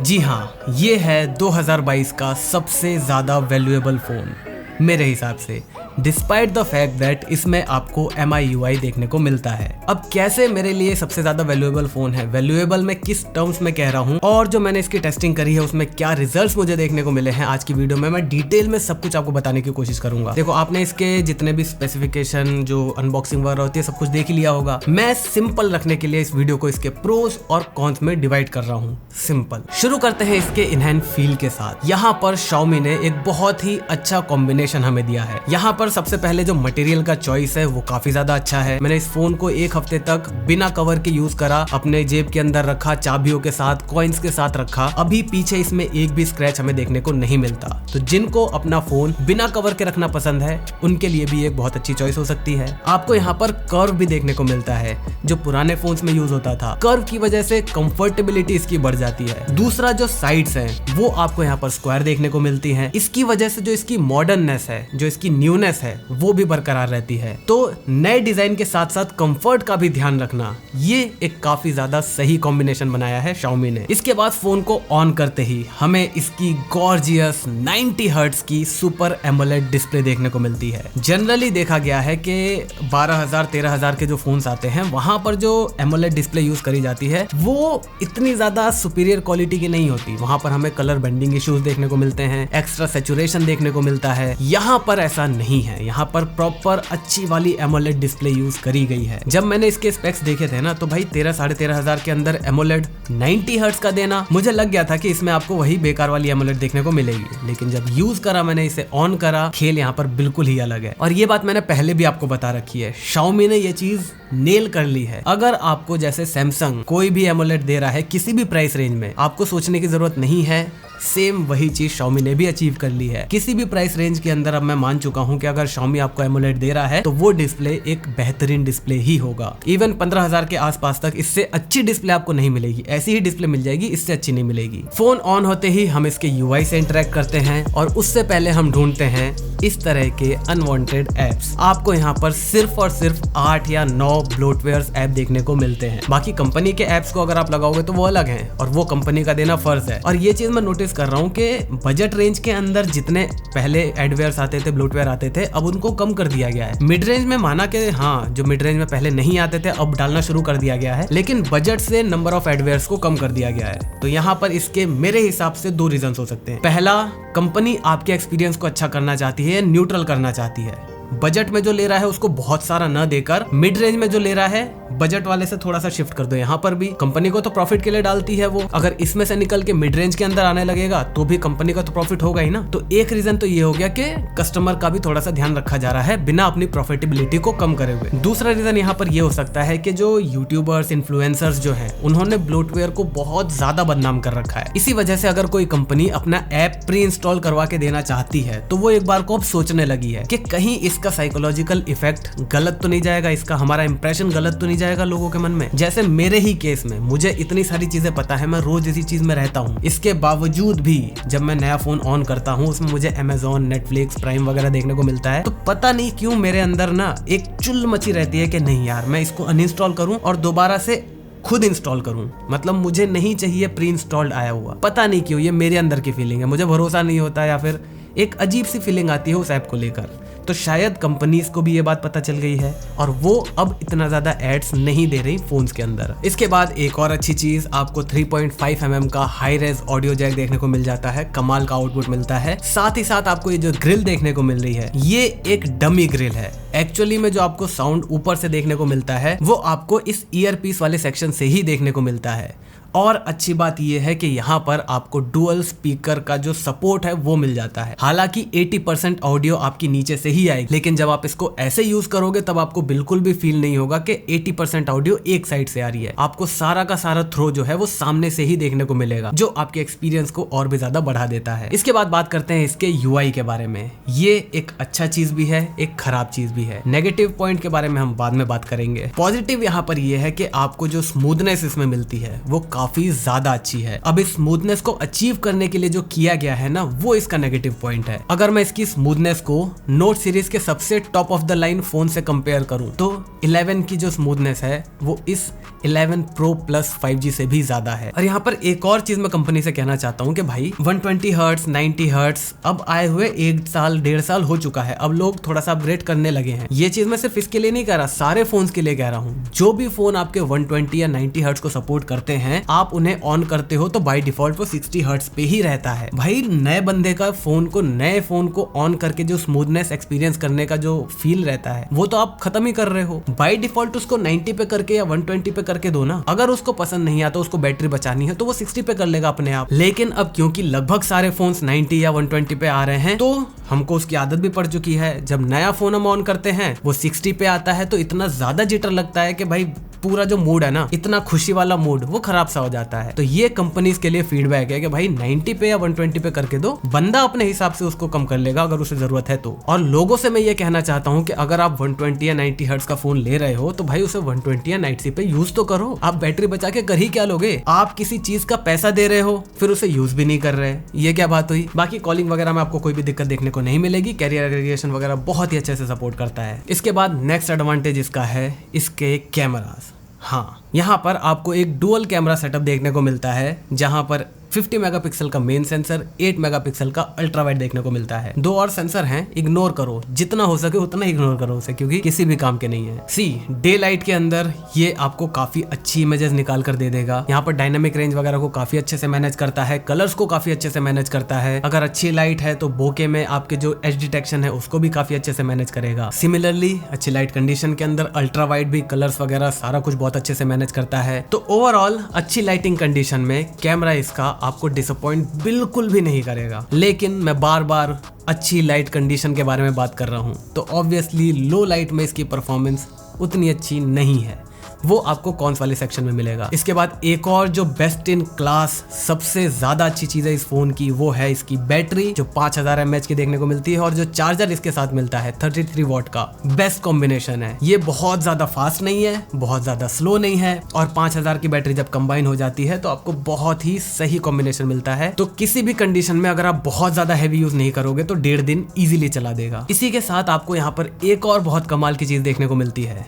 जी हाँ, ये है 2022 का सबसे ज़्यादा वैल्यूएबल फ़ोन मेरे हिसाब से, डिस्पाइट द फैक्ट दैट इसमें आपको MIUI देखने को मिलता है। अब कैसे मेरे लिए सबसे ज्यादा वैल्यूएबल फोन है, वैल्यूएबल मैं किस टर्म्स में कह रहा हूँ और जो मैंने इसकी टेस्टिंग करी है उसमें क्या रिजल्ट्स मुझे देखने को मिले हैं, आज की वीडियो में मैं डिटेल में सब कुछ आपको बताने की कोशिश करूंगा। देखो, आपने इसके जितने भी स्पेसिफिकेशन जो अनबॉक्सिंग वगैरह होती है सब कुछ देख लिया होगा। मैं सिंपल रखने के लिए इस वीडियो को इसके प्रोस और कॉन्स में डिवाइड कर रहा हूँ। सिंपल शुरू करते हैं इसके इनहैंड फील के साथ। यहाँ पर Xiaomi ने एक बहुत ही अच्छा कॉम्बिनेशन हमें दिया है। यहाँ पर सबसे पहले जो मटेरियल का चॉइस है वो काफी ज्यादा अच्छा है। मैंने इस फोन को एक हफ्ते तक बिना कवर के यूज करा, अपने जेब के अंदर रखा, चाबियों के साथ, कॉइन्स के साथ रखा। अभी पीछे इसमें एक भी स्क्रैच हमें देखने को नहीं मिलता। तो जिनको अपना फोन बिना कवर के रखना पसंद है उनके लिए भी एक बहुत अच्छी चॉइस हो सकती है। आपको यहाँ पर कर्व भी देखने को मिलता है, जो पुराने फोन्स में यूज होता था। कर्व की वजह से कंफर्टेबिलिटी इसकी बढ़ जाती है। दूसरा, जो साइड्स हैं वो आपको यहाँ पर स्क्वायर देखने को मिलती हैं। इसकी वजह से जो इसकी मॉडर्ननेस है, जो इसकी न्यूनेस है, वो भी बरकरार रहती है। तो नए डिजाइन के साथ साथ कंफर्ट का भी ध्यान रखना, ये एक काफी ज्यादा सही कॉम्बिनेशन बनाया है Xiaomi ने। इसके बाद फोन को ऑन करते ही हमें इसकी गॉर्जियस 90 हर्ट्ज की सुपर एमोलेड डिस्प्ले देखने को मिलती है। जनरली देखा गया है कि 12,000-13,000 के जो फोन्स आते हैं वहां पर जो एमोलेड डिस्प्ले यूज करी जाती है वो इतनी ज्यादा सुपीरियर क्वालिटी की नहीं होती। वहां पर हमें कलर बेंडिंग इश्यूज देखने को मिलते हैं, एक्स्ट्रा सैचुरेशन देखने को मिलता है। यहाँ पर ऐसा नहीं है, यहाँ पर प्रॉपर अच्छी वाली एमोलेड डिस्प्ले यूज करी गई है। जब मैंने इसके स्पेक्स देखे थे ना, तो भाई 13,000-13,500 के अंदर एमोलेड 90 हर्ट्ज का देना, मुझे लग गया था कि इसमें आपको वही बेकार वाली एमोलेड देखने को मिलेगी। लेकिन जब यूज करा, मैंने इसे ऑन करा, खेल यहाँ पर बिल्कुल ही अलग है। और ये बात मैंने पहले भी आपको बता रखी है, Xiaomi ने ये चीज नेल कर ली है। अगर आपको जैसे सैमसंग कोई भी एमोलेड दे रहा है किसी भी प्राइस रेंज में, आपको सोचने की जरूरत नहीं है। सेम वही चीज Xiaomi ने भी अचीव कर ली है। किसी भी प्राइस रेंज के अंदर अब मैं मान चुका हूं कि अगर Xiaomi आपको एमोलेड दे रहा है तो वो डिस्प्ले एक बेहतरीन डिस्प्ले ही होगा। इवन 15,000 के आसपास तक इससे अच्छी डिस्प्ले आपको नहीं मिलेगी। ऐसी ही डिस्प्ले मिल जाएगी, इससे अच्छी नहीं मिलेगी। फोन ऑन होते ही हम इसके UI से इंटरेक्ट करते हैं और उससे पहले हम ढूंढते हैं इस तरह के अनवांटेड एप्स। आपको यहाँ पर सिर्फ और सिर्फ 8 या 9 ब्लोटवेयर्स ऐप देखने को मिलते हैं। बाकी कंपनी के ऐप्स को अगर आप लगाओगे तो वो अलग हैं और वो कंपनी का देना फर्ज है। और ये चीज मैं नोटिस कर रहा हूँ कि बजट रेंज के अंदर जितने पहले एडवेयर्स आते थे, ब्लोटवेयर आते थे, अब उनको कम कर दिया गया है। मिड रेंज में माना कि हाँ, जो मिड रेंज में पहले नहीं आते थे अब डालना शुरू कर दिया गया है, लेकिन बजट से नंबर ऑफ एडवेयर्स को कम कर दिया गया है। तो यहाँ पर इसके मेरे हिसाब से 2 रीजन हो सकते हैं। पहला, कंपनी आपके एक्सपीरियंस को अच्छा करना चाहती है, न्यूट्रल करना चाहती है। बजट में जो ले रहा है उसको बहुत सारा न देकर मिड रेंज में जो ले रहा है बजट वाले से थोड़ा सा शिफ्ट कर दो। यहाँ पर भी कंपनी को तो प्रॉफिट के लिए डालती है वो, अगर इसमें से निकल के मिड रेंज के अंदर आने लगेगा तो भी कंपनी का तो प्रॉफिट होगा ही ना। तो एक रीजन तो ये हो गया कि कस्टमर का भी थोड़ा सा ध्यान रखा जा रहा है बिना अपनी प्रॉफिटेबिलिटी को कम करे हुए। दूसरा रीजन यहाँ पर ये हो सकता है कि जो यूट्यूबर्स, इन्फ्लुएंसर्स जो है उन्होंने ब्लोटवेयर को बहुत ज्यादा बदनाम कर रखा है। इसी वजह से अगर कोई कंपनी अपना ऐप प्री इंस्टॉल करवा के देना चाहती है तो वो एक बार को अब सोचने लगी है कि कहीं इसका साइकोलॉजिकल इफेक्ट गलत तो नहीं जाएगा, इसका हमारा इंप्रेशन गलत तो नहीं जाएगा लोगों के मन में। जैसे मेरे ही केस में मुझे इतनी सारी चीजें पता है, मैं रोज इसी चीज में रहता हूँ। इसके बावजूद भी जब मैं नया फोन ऑन करता हूँ उसमें मुझे Amazon, Netflix, प्राइम वगैरह देखने को मिलता है, तो पता नहीं क्यों मेरे अंदर ना एक चुल मची रहती है कि नहीं यार, मैं इसको अनइंस्टॉल करूँ और दोबारा से खुद इंस्टॉल करूं। मतलब मुझे नहीं चाहिए प्री इंस्टॉल्ड आया हुआ। पता नहीं क्यों, ये मेरे अंदर की फीलिंग है, मुझे भरोसा नहीं होता या फिर एक अजीब सी फीलिंग आती है उस ऐप को लेकर। तो शायद कंपनीज को भी ये बात पता चल गई है और वो अब इतना ज्यादा एड्स नहीं दे रही फोन्स के अंदर। इसके बाद एक और अच्छी चीज, आपको 3.5 mm का हाई रेज ऑडियो जैक देखने को मिल जाता है। कमाल का आउटपुट मिलता है। साथ ही साथ आपको ये जो ग्रिल देखने को मिल रही है ये एक डमी ग्रिल है। एक्चुअली में जो आपको साउंड ऊपर से देखने को मिलता है वो आपको इस ईयरपीस वाले सेक्शन से ही देखने को मिलता है। और अच्छी बात यह है कि यहाँ पर आपको डुअल स्पीकर का जो सपोर्ट है वो मिल जाता है। हालांकि 80% ऑडियो आपकी नीचे से ही आएगी, लेकिन जब आप इसको ऐसे यूज करोगे तब आपको बिल्कुल भी फील नहीं होगा कि 80% ऑडियो एक साइड से आ रही है। आपको सारा का सारा थ्रो जो है वो सामने से ही देखने को मिलेगा, जो आपके एक्सपीरियंस को और भी ज्यादा बढ़ा देता है। इसके बाद बात करते हैं इसके UI के बारे में। ये एक अच्छा चीज भी है, एक खराब चीज भी है। नेगेटिव पॉइंट के बारे में हम बाद में बात करेंगे। पॉजिटिव यहाँ पर यह है कि आपको जो स्मूथनेस इसमें मिलती है वो काफी ज्यादा अच्छी है। अब इस स्मूथनेस को अचीव करने के लिए जो किया गया है ना, वो इसका नेगेटिव पॉइंट है। अगर मैं इसकी स्मूथनेस को नोट सीरीज के सबसे top of the line phone से कंपेयर करूं तो 11 की जो स्मूथनेस है वो इस 11 Pro Plus 5G से भी ज्यादा है। और यहाँ पर एक और चीज मैं कंपनी से कहना चाहता हूँ कि भाई 120 हर्ट्ज 90 हर्ट्ज अब आए हुए 1 साल 1.5 साल हो चुका है, अब लोग थोड़ा सा अपग्रेड करने लगे हैं। ये चीज मैं सिर्फ इसके लिए नहीं कह रहा, सारे फोन्स के लिए कह रहा हूँ। जो भी फोन आपके 120 या 90 हर्ट्ज को सपोर्ट करते हैं, आप उन्हें ऑन करते हो तो बाय डिफॉल्ट वो 60 हर्ट्ज पे ही रहता है। भाई नए बंदे का नए फोन को ऑन करके जो स्मूथनेस एक्सपीरियंस करने का जो फील रहता है वो तो आप खत्म ही कर रहे हो। बाय डिफॉल्ट उसको 90 पे करके या 120 पे करके दो ना। अगर उसको पसंद नहीं आता, उसको बैटरी बचानी है तो वो 60 पे कर लेगा अपने आप। लेकिन अब क्योंकि लगभग सारे फोन्स 90 या 120 पे आ रहे हैं तो हमको उसकी आदत भी पड़ चुकी है। जब नया फोन हम ऑन करते हैं वो 60 पे आता है तो इतना ज्यादा जिटर लगता है कि भाई पूरा जो मूड है ना, इतना खुशी वाला मूड, वो खराब सा हो जाता है। तो ये कंपनीज के लिए फीडबैक है कि भाई 90 पे या 120 पे करके दो, बंदा अपने हिसाब से उसको कम कर लेगा अगर उसे जरूरत है तो। और लोगों से मैं ये कहना चाहता हूँ कि अगर आप 120 या 90 हर्ट्ज का फोन ले रहे हो तो भाई उसे 120 या 90 पे यूज तो करो। आप बैटरी बचा के कर ही क्या लोगे? आप किसी चीज का पैसा दे रहे हो फिर उसे यूज भी नहीं कर रहे, ये क्या बात हुई? बाकी कॉलिंग वगैरह में आपको कोई भी दिक्कत देखने को नहीं मिलेगी। कैरियर एग्रीगेशन वगैरह बहुत ही अच्छे से सपोर्ट करता है। इसके बाद नेक्स्ट एडवांटेज इसका है इसके कैमरास। हाँ, यहाँ पर आपको एक डुअल कैमरा सेटअप देखने को मिलता है जहाँ पर 50 मेगापिक्सल का मेन सेंसर, 8 मेगापिक्सल का अल्ट्रा वाइड देखने को मिलता है। 2 और सेंसर हैं, इग्नोर करो, जितना हो सके उतना इग्नोर करो उसे, क्योंकि किसी भी काम के नहीं है। सी डे लाइट के अंदर ये आपको काफी अच्छी इमेजेस निकाल कर दे देगा। यहाँ पर डायनामिक रेंज वगैरह को काफी अच्छे से मैनेज करता है, कलर्स को काफी अच्छे से मैनेज करता है। अगर अच्छी लाइट है तो बोके में आपके जो एज डिटेक्शन है उसको भी काफी अच्छे से मैनेज करेगा। सिमिलरली अच्छी लाइट कंडीशन के अंदर अल्ट्रा वाइड भी कलर्स वगैरह सारा कुछ बहुत अच्छे से मैनेज करता है। तो ओवरऑल अच्छी लाइटिंग कंडीशन में कैमरा इसका आपको डिसअपॉइंट बिल्कुल भी नहीं करेगा। लेकिन मैं बार बार अच्छी लाइट कंडीशन के बारे में बात कर रहा हूं तो ऑब्वियसली लो लाइट में इसकी परफॉर्मेंस उतनी अच्छी नहीं है, वो आपको कॉन्स वाले सेक्शन में मिलेगा। इसके बाद एक और जो बेस्ट इन क्लास सबसे ज्यादा अच्छी चीज है इस फोन की, वो है इसकी बैटरी जो 5000 mAh की देखने को मिलती है और जो चार्जर इसके साथ मिलता है 33 वॉट का। बेस्ट कॉम्बिनेशन है ये, बहुत ज्यादा फास्ट नहीं है, बहुत ज्यादा स्लो नहीं है, और 5000 की बैटरी जब कंबाइन हो जाती है तो आपको बहुत ही सही कॉम्बिनेशन मिलता है। तो किसी भी कंडीशन में अगर आप बहुत ज्यादा हैवी यूज नहीं करोगे तो 1.5 दिन इजीली चला देगा। इसी के साथ आपको यहाँ पर एक और बहुत कमाल की चीज देखने को मिलती है।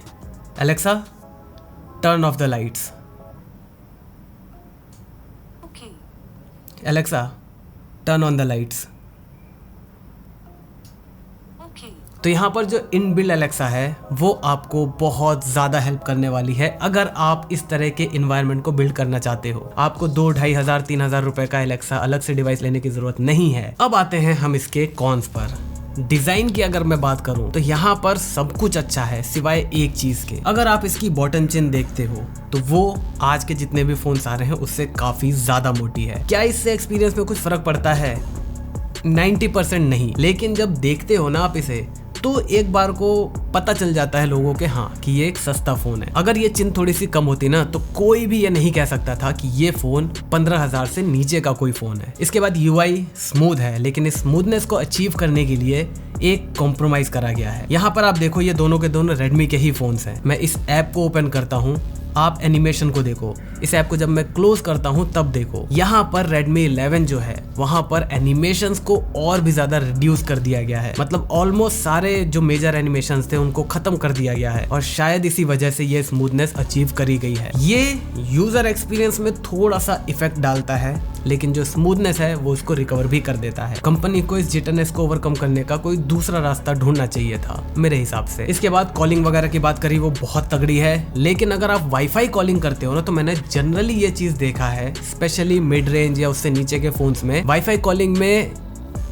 Alexa, turn off the lights. Alexa, turn on the lights. तो यहाँ पर जो इनबिल्ट एलेक्सा है वो आपको बहुत ज़्यादा हेल्प करने वाली है अगर आप इस तरह के इन्वायरमेंट को बिल्ड करना चाहते हो। आपको 2-2,500-3,000 रुपए का एलेक्सा अलग से डिवाइस लेने की जरूरत नहीं है। अब आते हैं हम इसके कॉन्स पर। डिजाइन की अगर मैं बात करूं तो यहाँ पर सब कुछ अच्छा है सिवाय एक चीज के। अगर आप इसकी बॉटम चिन देखते हो तो वो आज के जितने भी फोन्स आ रहे हैं उससे काफी ज्यादा मोटी है। क्या इससे एक्सपीरियंस में कुछ फर्क पड़ता है? 90% नहीं, लेकिन जब देखते हो ना आप इसे तो एक बार को पता चल जाता है लोगों के हाँ कि ये एक सस्ता फोन है। अगर ये चिन थोड़ी सी कम होती ना तो कोई भी ये नहीं कह सकता था कि ये फोन 15,000 से नीचे का कोई फोन है। इसके बाद UI स्मूथ है, लेकिन इस स्मूथनेस को अचीव करने के लिए एक कॉम्प्रोमाइज करा गया है। यहाँ पर आप देखो ये दोनों के दोनों रेडमी के ही फोन्स हैं। मैं इस ऐप को ओपन करता हूँ, आप एनिमेशन को देखो। इस ऐप को जब मैं क्लोज करता हूं तब देखो यहाँ पर Redmi 11 जो है वहां पर एनिमेशंस को और भी ज्यादा रिड्यूस कर दिया गया है। मतलब ऑलमोस्ट सारे जो मेजर एनिमेशंस थे उनको खत्म कर दिया गया है और शायद इसी वजह से ये स्मूथनेस अचीव करी गई है। ये यूजर एक्सपीरियंस में थोड़ा सा इफेक्ट डालता है, लेकिन जो स्मूथनेस है वो उसको रिकवर भी कर देता है। कंपनी को इस जिटरनेस को ओवरकम करने का कोई दूसरा रास्ता ढूंढना चाहिए था मेरे हिसाब से। इसके बाद कॉलिंग वगैरह की बात करी, वो बहुत तगड़ी है, लेकिन अगर आप वाईफाई कॉलिंग करते हो ना तो मैंने जनरली ये चीज देखा है स्पेशली मिड रेंज या उससे नीचे के फोन्स में वाईफाई कॉलिंग में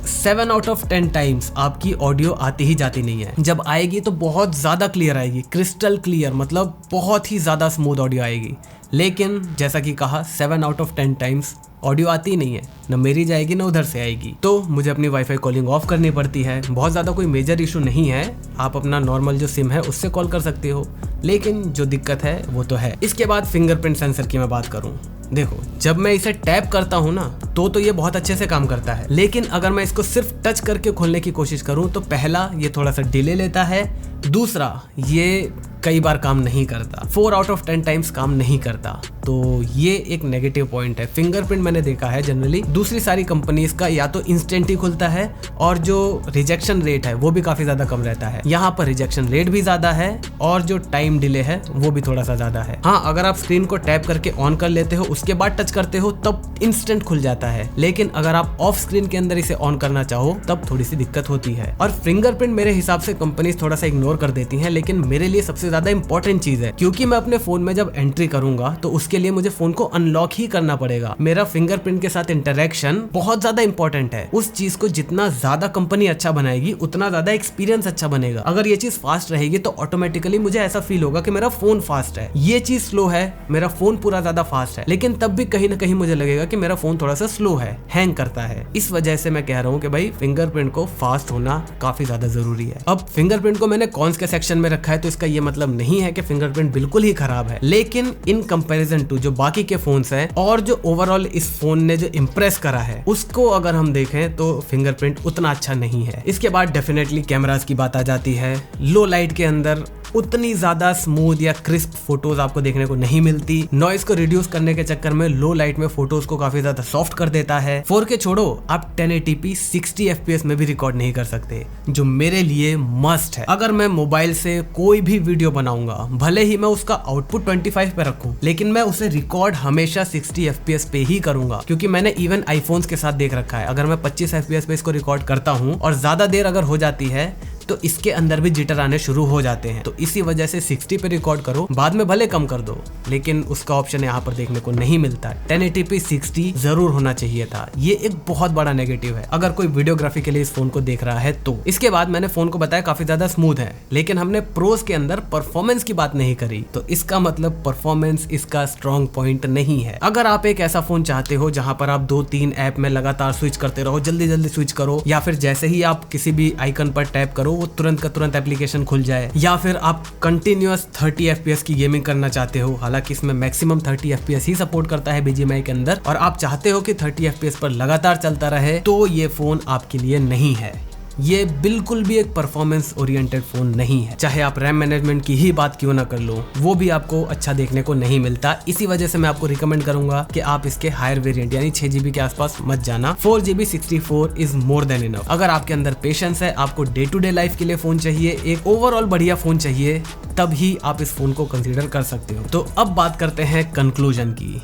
7 आउट ऑफ 10 टाइम्स आपकी ऑडियो आती ही जाती नहीं है। जब आएगी तो बहुत ज्यादा क्लियर आएगी, क्रिस्टल क्लियर, मतलब बहुत ही ज्यादा स्मूथ ऑडियो आएगी। लेकिन जैसा कि कहा 7 आउट ऑफ 10 टाइम्स ऑडियो आती ही नहीं है, न मेरी जाएगी न उधर से आएगी। तो मुझे अपनी वाईफाई कॉलिंग ऑफ करनी पड़ती है। बहुत ज़्यादा कोई मेजर इशू नहीं है, आप अपना नॉर्मल जो सिम है उससे कॉल कर सकते हो, लेकिन जो दिक्कत है वो तो है। इसके बाद फिंगरप्रिंट सेंसर की मैं बात करूँ, देखो जब मैं इसे टैप करता हूँ ना तो ये बहुत अच्छे से काम करता है। लेकिन अगर मैं इसको सिर्फ टच करके खोलने की कोशिश करूं तो पहला, ये थोड़ा सा डिले लेता है, दूसरा ये कई बार काम नहीं करता, 4 आउट ऑफ 10 टाइम्स काम नहीं करता। तो ये एक नेगेटिव पॉइंट है। फिंगरप्रिंट मैंने देखा है जनरली दूसरी सारी कंपनीज का या तो इंस्टेंट ही खुलता है और जो रिजेक्शन रेट है वो भी काफी ज्यादा कम रहता है। यहाँ पर रिजेक्शन रेट भी ज्यादा है और जो टाइम डिले है वो भी थोड़ा सा ज्यादा है। हाँ, अगर आप स्क्रीन को टैप करके ऑन कर लेते हो उसके बाद टच करते हो तब इंस्टेंट खुल जाता है, लेकिन अगर आप ऑफ स्क्रीन के अंदर इसे ऑन करना चाहो तब थोड़ी सी दिक्कत होती है। और फिंगरप्रिंट मेरे हिसाब से कंपनीज थोड़ा सा इग्नोर कर देती हैं, लेकिन मेरे लिए सबसे ज्यादा इंपॉर्टेंट चीज है, क्योंकि मैं अपने फोन में जब एंट्री करूंगा तो उसके लिए मुझे फोन को अनलॉक ही करना पड़ेगा। मेरा फिंगरप्रिंट के साथ इंटरेक्शन बहुत ज्यादा इंपॉर्टेंट है। उस चीज को जितना ज्यादा कंपनी अच्छा बनाएगी उतना ज्यादा एक्सपीरियंस अच्छा बनेगा। अगर ये चीज फास्ट रहेगी तो ऑटोमेटिकली मुझे ऐसा फील होगा कि मेरा फोन फास्ट है। ये चीज स्लो है, मेरा फोन पूरा ज्यादा फास्ट है, लेकिन तब भी कहीं ना कहीं मुझे लगेगा कि मेरा फोन थोड़ा सा स्लो है, हैंग करता है। इस वजह से मैं कह रहा हूँ कि भाई फिंगरप्रिंट को फास्ट होना काफी ज्यादा जरूरी है। अब फिंगरप्रिंट को मैंने कॉन्स के सेक्शन में रखा है, तो इसका ये मतलब नहीं है कि फिंगरप्रिंट बिल्कुल ही खराब है, लेकिन इन कंपैरिजन टू जो बाकी के फोन्स हैं और जो ओवरऑल इस फोन ने जो इम्प्रेस करा है उसको अगर हम देखें तो फिंगरप्रिंट उतना अच्छा नहीं है। इसके बाद डेफिनेटली कैमरास की बात आ जाती है। लो लाइट के अंदर उतनी ज्यादा स्मूथ या क्रिस्प फोटोज आपको देखने को नहीं मिलती। नॉइस को रिड्यूस करने के चक्कर में लो लाइट में फोटोज को काफी ज्यादा सॉफ्ट कर देता है। 4K छोड़ो, आप 1080p 60 FPS में भी रिकॉर्ड नहीं कर सकते, जो मेरे लिए मस्ट है। अगर मैं मोबाइल से कोई भी वीडियो बनाऊंगा, भले ही मैं उसका आउटपुट 25 पे रखूं, लेकिन मैं उसे रिकॉर्ड हमेशा 60 FPS पे ही करूंगा, क्योंकि मैंने इवन आईफोन्स के साथ देख रखा है। अगर मैं 25 FPS पे इसको रिकॉर्ड करता हूं और ज्यादा देर अगर हो जाती है तो इसके अंदर भी जिटर आने शुरू हो जाते हैं। तो इसी वजह से 60 पे रिकॉर्ड करो, बाद में भले कम कर दो, लेकिन उसका ऑप्शन यहाँ पर देखने को नहीं मिलता। 1080p 60 जरूर होना चाहिए था। ये एक बहुत बड़ा नेगेटिव है अगर कोई वीडियोग्राफी के लिए इस फोन को देख रहा है तो। इसके बाद मैंने फोन को बताया काफी ज्यादा स्मूथ है, लेकिन हमने प्रोज के अंदर परफॉर्मेंस की बात नहीं करी, तो इसका मतलब परफॉर्मेंस इसका स्ट्रॉन्ग पॉइंट नहीं है। अगर आप एक ऐसा फोन चाहते हो जहां पर आप 2-3 ऐप में लगातार स्विच करते रहो, जल्दी जल्दी स्विच करो, या फिर जैसे ही आप किसी भी आइकन पर टैप करो वो तुरंत का तुरंत एप्लीकेशन खुल जाए, या फिर आप कंटिन्यूअस 30 FPS की गेमिंग करना चाहते हो, हालांकि इसमें मैक्सिमम 30 FPS ही सपोर्ट करता है BGMI के अंदर, और आप चाहते हो कि 30 FPS पर लगातार चलता रहे, तो ये फोन आपके लिए नहीं है। ये बिल्कुल भी एक परफॉर्मेंस ओरिएंटेड फोन नहीं है। चाहे आप रैम मैनेजमेंट की ही बात क्यों ना कर लो, वो भी आपको अच्छा देखने को नहीं मिलता। इसी वजह से मैं आपको रिकमेंड करूंगा कि आप इसके हायर वेरिएंट यानी 6GB के आसपास मत जाना। 4GB 64 is more than enough. अगर आपके अंदर पेशेंस है, आपको डे टू डे लाइफ के लिए फोन चाहिए, एक ओवरऑल बढ़िया फोन चाहिए, तब ही आप इस फोन को कंसिडर कर सकते हो। तो अब बात करते हैं कंक्लूजन की।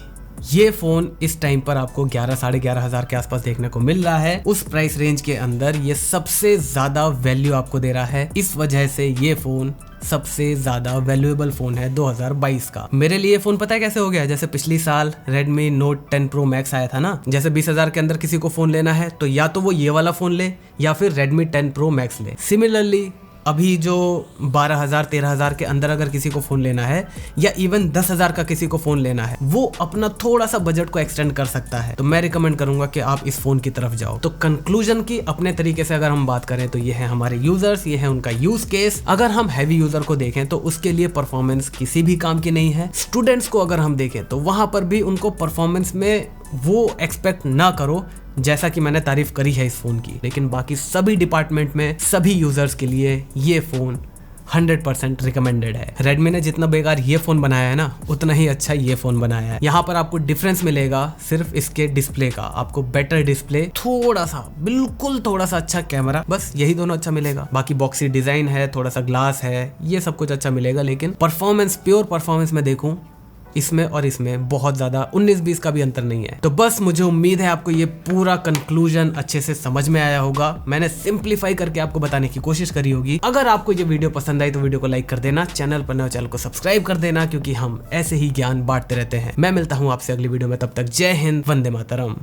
ये फोन इस टाइम पर आपको 11-11.5 हजार के आसपास देखने को मिल रहा है। उस प्राइस रेंज के अंदर ये सबसे ज्यादा वैल्यू आपको दे रहा है। इस वजह से ये फोन सबसे ज्यादा वैल्यूएबल फोन है 2022 का। मेरे लिए फोन पता है कैसे हो गया, जैसे पिछली साल Redmi Note 10 Pro Max आया था ना, जैसे 20,000 के अंदर किसी को फोन लेना है तो या तो वो ये वाला फोन ले या फिर Redmi 10 Pro Max ले। सिमिलरली अभी जो 12,000-13,000 के अंदर अगर किसी को फोन लेना है या इवन 10,000 का किसी को फोन लेना है, वो अपना थोड़ा सा बजट को एक्सटेंड कर सकता है। तो मैं रिकमेंड करूंगा कि आप इस फोन की तरफ जाओ। तो कंक्लूजन की अपने तरीके से अगर हम बात करें तो ये है हमारे यूजर्स, ये है उनका यूज केस। अगर हम हैवी यूजर को देखें तो उसके लिए परफॉर्मेंस किसी भी काम की नहीं है। स्टूडेंट्स को अगर हम देखें तो वहां पर भी उनको परफॉर्मेंस में वो एक्सपेक्ट ना करो जैसा कि मैंने तारीफ करी है इस फोन की, लेकिन बाकी सभी डिपार्टमेंट में सभी यूजर्स के लिए ये फोन 100% रिकमेंडेड है। Redmi ने जितना बेकार ये फोन बनाया है ना, उतना ही अच्छा ये फोन बनाया है। यहाँ पर आपको डिफरेंस मिलेगा सिर्फ इसके डिस्प्ले का। आपको बेटर डिस्प्ले, थोड़ा सा, बिल्कुल थोड़ा सा अच्छा कैमरा, बस यही दोनों अच्छा मिलेगा। बाकी बॉक्सी डिजाइन है, थोड़ा सा ग्लास है, ये सब कुछ अच्छा मिलेगा, लेकिन परफॉर्मेंस, प्योर परफॉर्मेंस में देखूं इसमें और इसमें बहुत ज्यादा 19-20 का भी अंतर नहीं है। तो बस मुझे उम्मीद है आपको ये पूरा कंक्लूजन अच्छे से समझ में आया होगा। मैंने सिंप्लीफाई करके आपको बताने की कोशिश करी होगी। अगर आपको ये वीडियो पसंद आई तो वीडियो को लाइक कर देना, चैनल पर नए चैनल को सब्सक्राइब कर देना, क्योंकि हम ऐसे ही ज्ञान बांटते रहते हैं। मैं मिलता हूँ आपसे अगली वीडियो में, तब तक जय हिंद, वंदे मातरम।